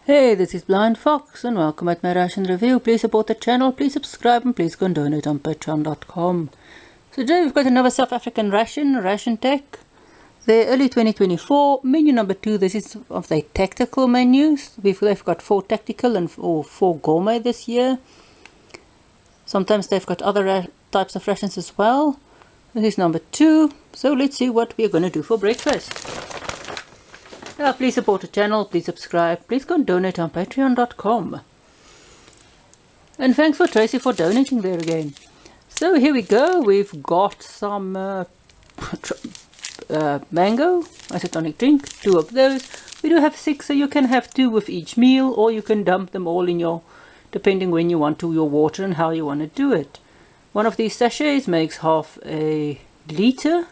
Hey, this is BlindFox and welcome at my ration review. Please support the channel, please subscribe and please go and donate on patreon.com. So today we've got another South African ration, RationTech. The early 2024, menu number 2, this is of the tactical menus. They've got 4 tactical and 4 gourmet this year. Sometimes they've got other types of rations as well. This is number 2, so let's see what we're going to do for breakfast. Please support the channel, please subscribe, please go and donate on patreon.com. And thanks for Tracy for donating there again. So here we go, we've got some mango, isotonic drink, 2 of those. We do have 6, so you can have 2 with each meal, or you can dump them all in your, depending when you want to, your water and how you want to do it. One of these sachets makes half a liter.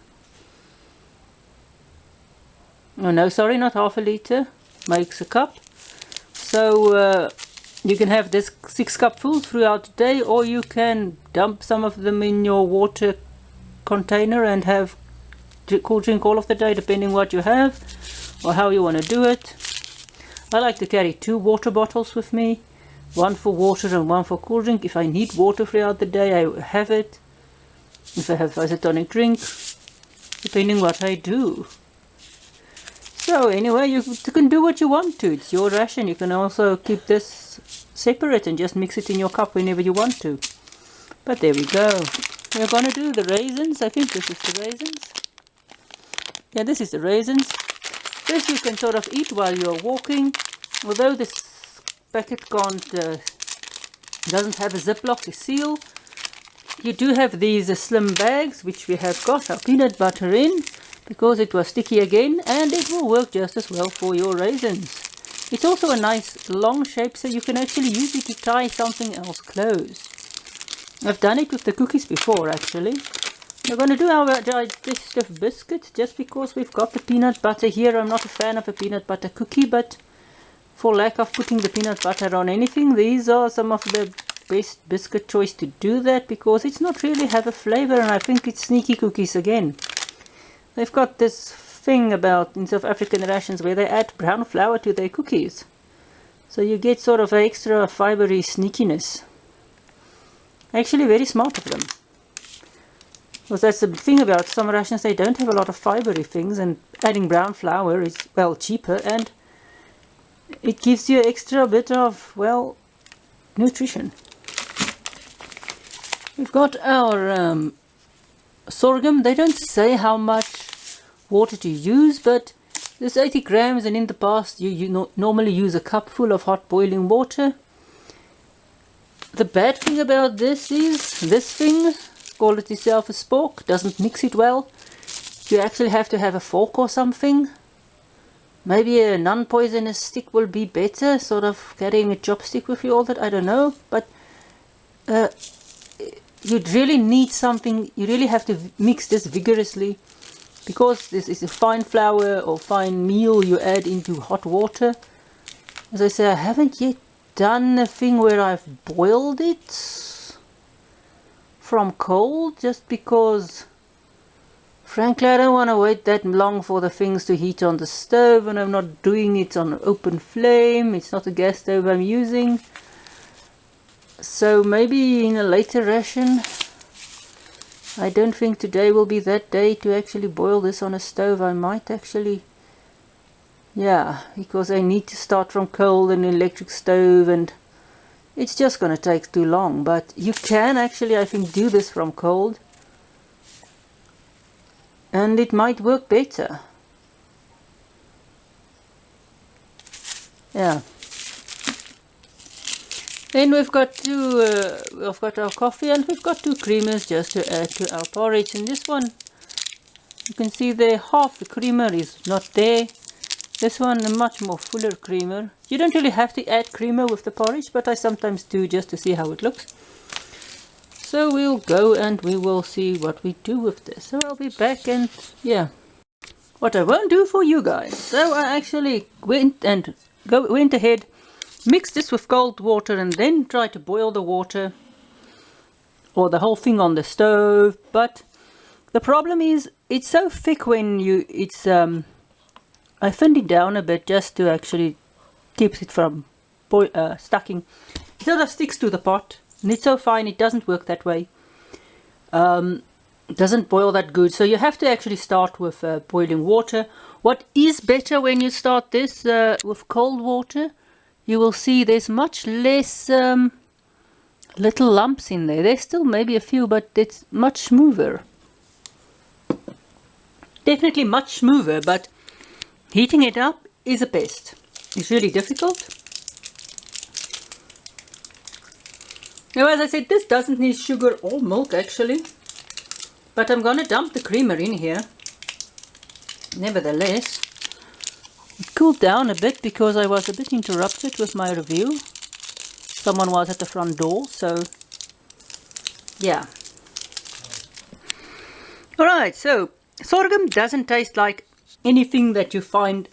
Oh no, sorry, not half a liter, makes a cup. So you can have this 6 cupfuls throughout the day, or you can dump some of them in your water container and have cool drink all of the day, depending what you have or how you want to do it. I like to carry 2 water bottles with me, one for water and one for cool drink. If I need water throughout the day, I have it. If I have isotonic drink, depending what I do. So anyway, you can do what you want to. It's your ration. You can also keep this separate and just mix it in your cup whenever you want to. But there we go. We're going to do the raisins. I think this is the raisins. Yeah, this is the raisins. This you can sort of eat while you're walking. Although this packet doesn't have a ziplock seal, you do have these slim bags, which we have got our peanut butter in, because it was sticky again, and it will work just as well for your raisins. It's also a nice long shape, so you can actually use it to tie something else close. I've done it with the cookies before, actually. We're going to do our digestive biscuits, just because we've got the peanut butter here. I'm not a fan of a peanut butter cookie, but for lack of putting the peanut butter on anything, these are some of the best biscuit choice to do that, because it's not really have a flavor, and I think it's sneaky cookies again. They've got this thing about in South African rations where they add brown flour to their cookies. So you get sort of extra fibery sneakiness. Actually very smart of them. Because that's the thing about some rations, they don't have a lot of fibery things, and adding brown flour is, well, cheaper, and it gives you extra bit of, well, nutrition. We've got our sorghum. They don't say how much water to use, but this 80 grams, and in the past you normally use a cup full of hot boiling water. The bad thing about this is this thing, call it yourself a spork, doesn't mix it well. You actually have to have a fork or something. Maybe a non-poisonous stick will be better, sort of carrying a chopstick with you all that, I don't know, but you really need something. You really have to mix this vigorously, because this is a fine flour or fine meal you add into hot water. As I say, I haven't yet done a thing where I've boiled it from cold, just because frankly I don't want to wait that long for the things to heat on the stove, and I'm not doing it on open flame. It's not a gas stove I'm using. So maybe in a later ration. I don't think today will be that day to actually boil this on a stove. I might actually, yeah, because I need to start from cold and electric stove, and it's just going to take too long. But you can actually, I think, do this from cold, and it might work better. Yeah. Then we've got our coffee, and we've got 2 creamers just to add to our porridge. And this one, you can see there, half the creamer is not there. This one, a much more fuller creamer. You don't really have to add creamer with the porridge, but I sometimes do, just to see how it looks. So we'll go and we will see what we do with this. So I'll be back, and yeah, what I won't do for you guys. So I actually went ahead, mix this with cold water, and then try to boil the water or the whole thing on the stove. But the problem is it's so thick when I thinned it down a bit just to actually keeps it from stucking. It sort of sticks to the pot, and it's so fine it doesn't work that way. It doesn't boil that good, so you have to actually start with boiling water. What is better when you start this with cold water, you will see there's much less little lumps in there. There's still maybe a few, but it's much smoother. Definitely much smoother, but heating it up is a pest. It's really difficult. Now, as I said, this doesn't need sugar or milk actually, but I'm gonna dump the creamer in here. Nevertheless, it cooled down a bit because I was a bit interrupted with my review. Someone was at the front door, so yeah. Alright, so sorghum doesn't taste like anything that you find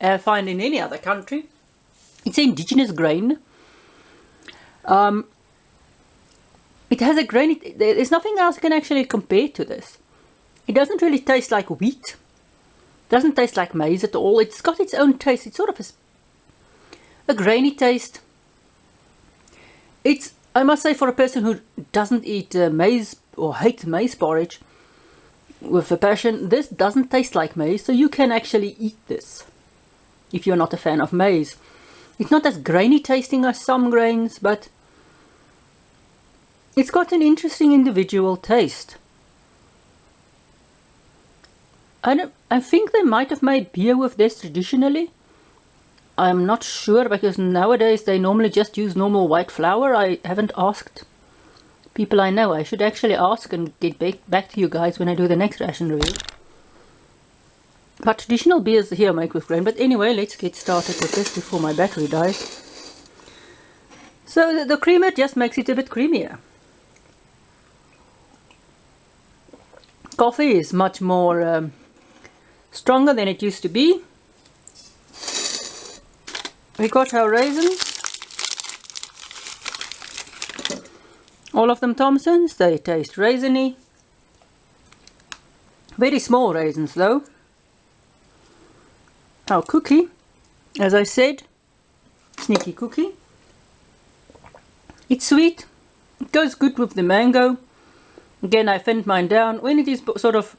in any other country. It's an indigenous grain. It has a grain, there's nothing else you can actually compare to this. It doesn't really taste like wheat. It doesn't taste like maize at all. It's got its own taste. It's sort of a grainy taste. It's, I must say, for a person who doesn't eat maize or hate maize porridge with a passion, this doesn't taste like maize, so you can actually eat this if you're not a fan of maize. It's not as grainy tasting as some grains, but it's got an interesting individual taste. I think they might have made beer with this traditionally. I'm not sure, because nowadays they normally just use normal white flour. I haven't asked people I know. I should actually ask and get back to you guys when I do the next ration review. But traditional beers here make with grain. But anyway, let's get started with this before my battery dies. So the creamer just makes it a bit creamier. Coffee is much more stronger than it used to be. We got our raisins. All of them Thompsons. They taste raisiny. Very small raisins though. Our cookie, as I said, sneaky cookie. It's sweet. It goes good with the mango. Again, I thinned mine down. When it is sort of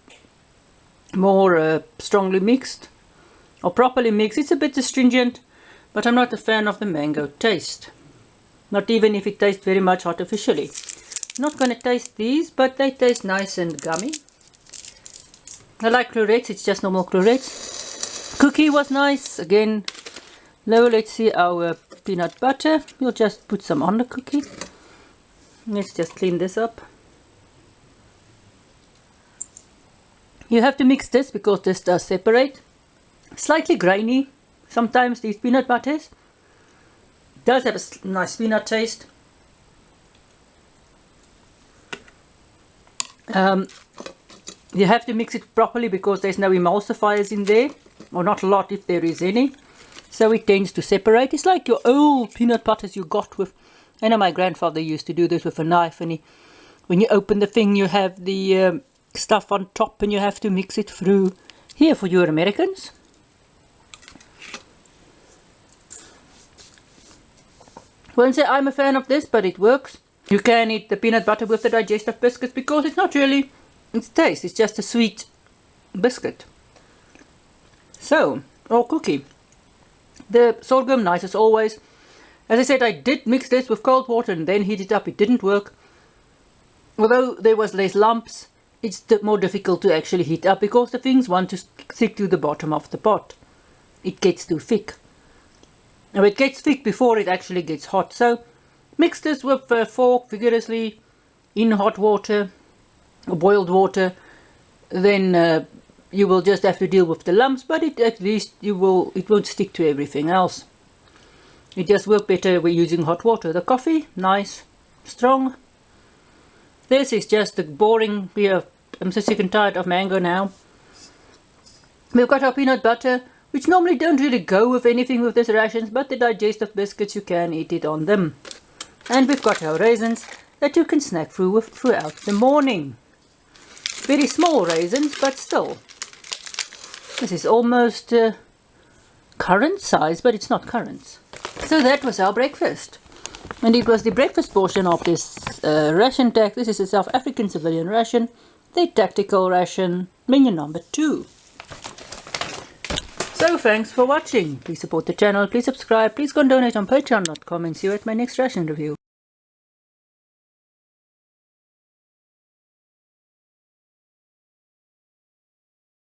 more strongly mixed or properly mixed, it's a bit astringent, but I'm not a fan of the mango taste. Not even if it tastes very much artificially. Not going to taste these, but they taste nice and gummy. I like clarettes, it's just normal clarettes. Cookie was nice. Again, now let's see our peanut butter. We'll just put some on the cookie. Let's just clean this up. You have to mix this because this does separate. Slightly grainy. Sometimes these peanut butters. It does have a nice peanut taste. You have to mix it properly because there's no emulsifiers in there. Or not a lot if there is any. So it tends to separate. It's like your old peanut butters you got with... I know my grandfather used to do this with a knife. And when you open the thing you have the... stuff on top and you have to mix it through. Here for you Americans. Won't say I'm a fan of this, but it works. You can eat the peanut butter with the digestive biscuits because it's not really its taste, it's just a sweet biscuit. So, or cookie. The sorghum, nice as always. As I said, I did mix this with cold water and then heat it up. It didn't work. Although there was less lumps, it's more difficult to actually heat up because the things want to stick to the bottom of the pot. It gets too thick. Now it gets thick before it actually gets hot. So mix this with a fork vigorously in hot water or boiled water. Then you will just have to deal with the lumps, but at least it won't stick to everything else. It just works better with using hot water. The coffee, nice, strong. This is just the boring beer. I'm so sick and tired of mango now. We've got our peanut butter, which normally don't really go with anything with this rations, but the digestive biscuits, you can eat it on them. And we've got our raisins that you can snack throughout the morning. Very small raisins, but still. This is almost currant size, but it's not currants. So that was our breakfast. And it was the breakfast portion of this RationTech. This is a South African civilian ration, the tactical ration, menu number 2. So thanks for watching. Please support the channel, please subscribe, please go and donate on patreon.com, and see you at my next ration review.